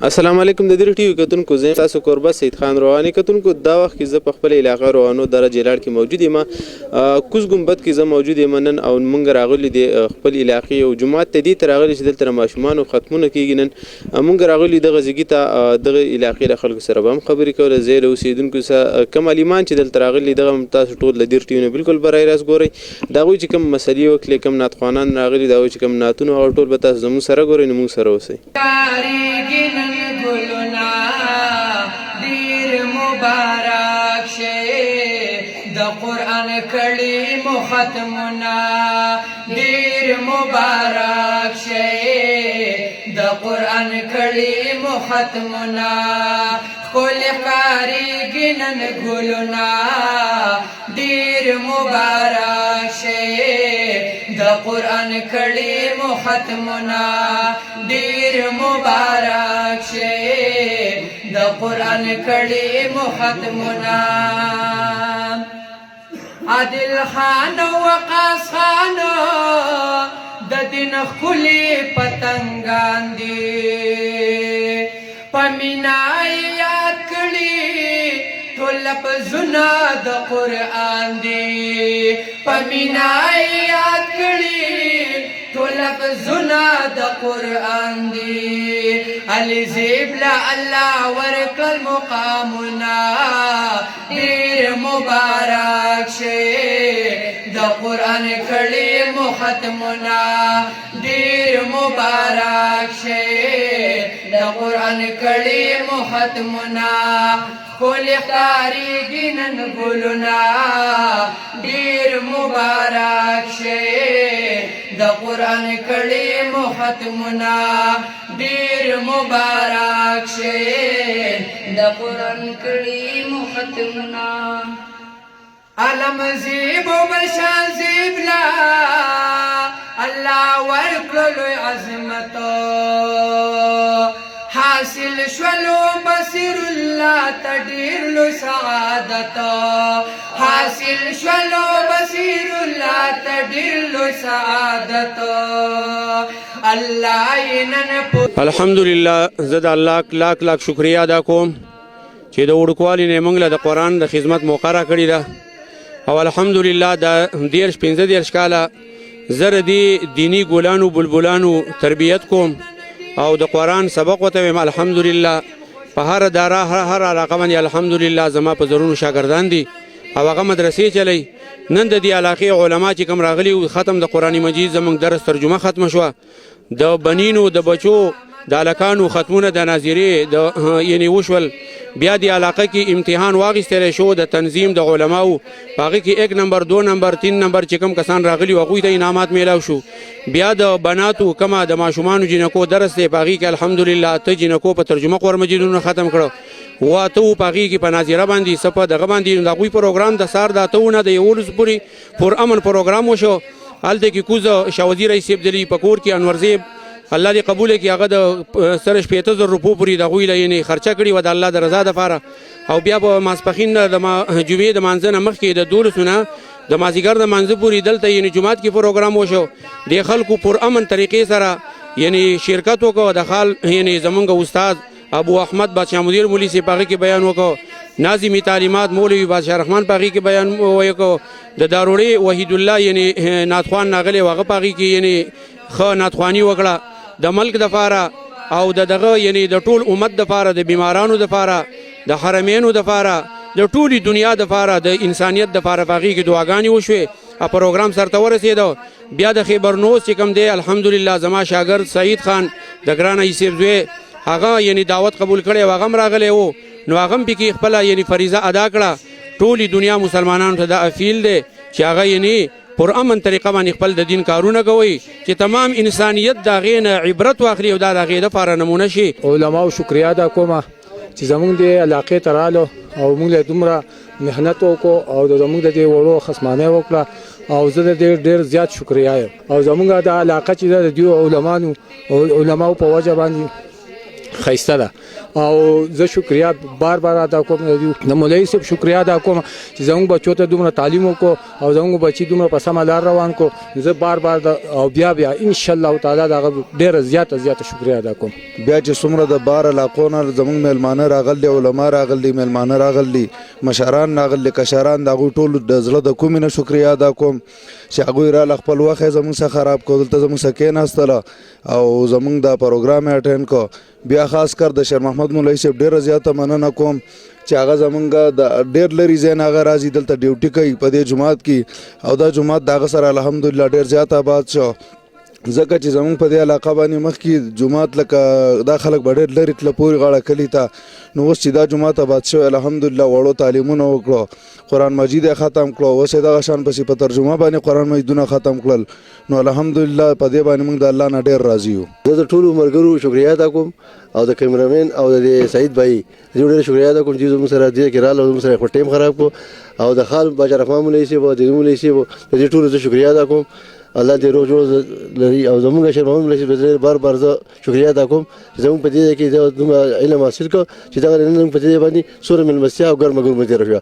السلام علیکم د دې ټي وي کتونکو زه تاسو کوربه سید خان روحاني کتونکو دا وخت کې زه په خپل علاقه روانو درجه لاړ کې موجود یم کوز ګمبد کې زه موجود یم نن او مونږ راغلي د خپل علاقې او جماعت ته دې تراغلي چې دلته ماشومان او ختمونه کیږي نن مونږ راغلي دغه ځګی ته دغه علاقې له خلکو سره هم خبرې کوله زه له اوسیدونکو سره کوم علیمان چې دلته راغلي دغه تاسو ټول د دې ټي وي نه بالکل برای راست ګورئ دا غوي چې کوم مسلې وکړي کوم ناتخوانان راغلي دا چې کوم ناتونه او ټول به تاسو زموږ سره ګورئ نو موږ سره اوسئ گلنا دیر مبارک شے دا قرآن کلیم ختمنا دیر مبارک شے دا قرآن کلیم ختمنا کل کاری گنن گلنا دیر مبارک شے دا قرآن کلیم ختمنا دیر مبارک شے دا قرآن کلیم ختمنا عادل خان وقاص خان دا دین خلی پتنگان دی پمینائی یاد کړي ټول لفظونه د قرآن دی پمینائی یاد کړي ټول لفظونه د قرآن دی علی زیبلا الله ورکل مقامنا ډیر مبارک شه د قرآن کلیم ختمنا ډیر مبارک شه د قرآن کلیم ختمنا کول اختاری گنن گلنا ډیر مبارک شه د قرآن کلیم ختمنا ډیر مبارک شه د قرآن کلیم ختمنا علم زیب و بشان زیبلا اللہ ورکلو عظمتو حاصل شولو بصیر اللہ تدیر لو سعادتو حاصل شولو بصیر اللہ تدیر لو سعادتو اللہ اینن الحمدللہ زد اللہ لاک لاک شکریہ ادا کوم چې د وړوکوالي نه موږ له د قرآن د خدمت موقع راکړې ده او الحمدلله د 15 کاله زه د دیني ګلانو بلبلانو تربیت کوم او د قرآن سبق ورته وایم الحمدلله په هر اداره هر علاقه باندې الحمدلله زما په زرونو شاګردان دي او هغه مدرسې چلی نن د دې علاقې علما چې کوم راغلي ختم د قرآن مجید زموږ درس ترجمه ختمه شوه د بنینو د بچو د هلکانو ختمونه د ناظرې د یعنې وشول بیا د علاقه کې امتحان واخیستلی شو د تنظیم د علماو په هغې کې 1 نمبر 2 نمبر 3 نمبر چې کوم کسان راغلي وو هغوی ته انعامات میلاو شو بیا د بناتو کومه د ماشومانو جنکو درس دی په هغې کې الحمدلله 8 جنکو په ترجمه قرآن مجیدونه ختم کړه و 8 په هغې کې په ناظره باندې څه په دغه باندې د هغوی پروګرام د سهار د 8 نه د 11 پورې پر امن پروګرام وشو هلته کې کوز شاه وزیر رئیس عبدالي په کور کې انور زیب الله دې قبول کړي هغه د سره 15,000 روپو پورې د هغوی له یعنې خرچه کړي وه د الله د رضا دپاره او بیا په ماسپښین د جمعې د مانځه نه مخکې د 12 نه د مازدیګر د مانځه پورې دلته یعنې جومات کې پروګرام وشو د خلکو پر امن طریقې سره یعنې شرکت وکړو د خال یعنې زمونږ استاد ابو احمد بادشاه مدیر مولوي صاحب په هغې کې بیان وکړو ناظمي تعلیمات مولوي بادشاه رحمان په هغې کې بیان وکړو د داروړې وحید الله یعنې ناتخوان راغلی و هغه په هغې کې یعنې ښه ناتخواني وکړه د ملک دپاره او دغه یعنی د ټول امت دپاره د بیمارانو دپاره د حرمینو دپاره د ټولې دنیا دپاره د انسانیت دپاره په هغې کې دعاګانې وشوې پروګرام سرته ورسېده بیا د خیبرنوز چې کوم دی الحمدلله زما شاګرد سعید خان د ګرانه یوسف زوی هغه یعنی دعوت قبول کړی و هغه هم راغلی و نو هغه هم پکې خپله یعنی فریضه ادا کړه ټولې دنیا مسلمانانو ته دا اپیل دی چې هغه یعنی پر امن طریقه باندې خپل د دین کارونه کوي چې تمام انسانیت د هغې نه عبرت واخلي او دا د هغې دپاره نمونه شي علماو شکریه ادا کومه چې زموږ د علاقې ته رالو او موږ له دومره محنت وکړو او زموږ د دې وړو خصمانۍ وکړه او زه د دې ډېر زیات شکریه یم او زموږ د علاقه چې د دې علماو په وجه باندې خیسته ده او زه شکریا بار بار ادا کوم د مولوي صاحب شکریا ادا کوم چې زموږ بچو ته دومره تعلیم وکړو او زموږ بچي دومره په سمه لار روان کو زه بار بار او بیا ان شاء الله تعالی دا ډیره زیاته شکریا ادا کوم. بیا چې څومره د بار علاقو نه زموږ میلمانه راغلي علما راغلي میلمانه راغلي مشران راغلي کشران د هغوی ټولو د زړه د کومې نه شکریا ادا کوم چې هغوی راله خپل وخت یې زموږ څخه خراب کړو دلته زموږ سره کېناستله او زموږ دا پروګرام یې اټینډ کو. بیا خاص کر د شیر محمد مولوي صاحب ډیره زیاته مننه کوم چې هغه زمونږ د ډېر لرې ځای نه هغه راځي دلته ډیوټي کوي په دې جومات کې او دا جومات د هغه سره الحمدلله ډېر زیات آباد شو ځکه چې زمونږ په دې علاقه باندې مخکې جومات لکه دا خلک به ډېر لرې تله پورې غاړه کلي ته نو اوس چې دا جومات آباد شوی الحمدلله وړو تعلیمونه وکړو قرآن مجید یې ختم کړو اوس یې دغه شان پسې په ترجمه باندې قرآن مجیدونه ختم کړل نو الحمدلله په دې باندې موږ د الله نه ډېر راضي یو. زه د ټولو ملګرو شکریا ادا کوم او د کیمرامین او د سعید بھائی زه ډېر شکریا ادا کوم چې زموږ سره دې کې راغله زموږ سره خپل ټایم خراب کړو او د خال باجا رحمان مولوي صاحب او د مولوي صاحب د دې ټولو زه شکریا ادا کوم الله دې روز جوړ لري او زموږ شیر محمد مولوي صاحب بار بار زه شکریا ادا کوم چې زموږ په دې کې زه علم حاصل کړ چې دا نن په دې باندې سوره ملمسیا او ګرمه ګرمه تیر شو.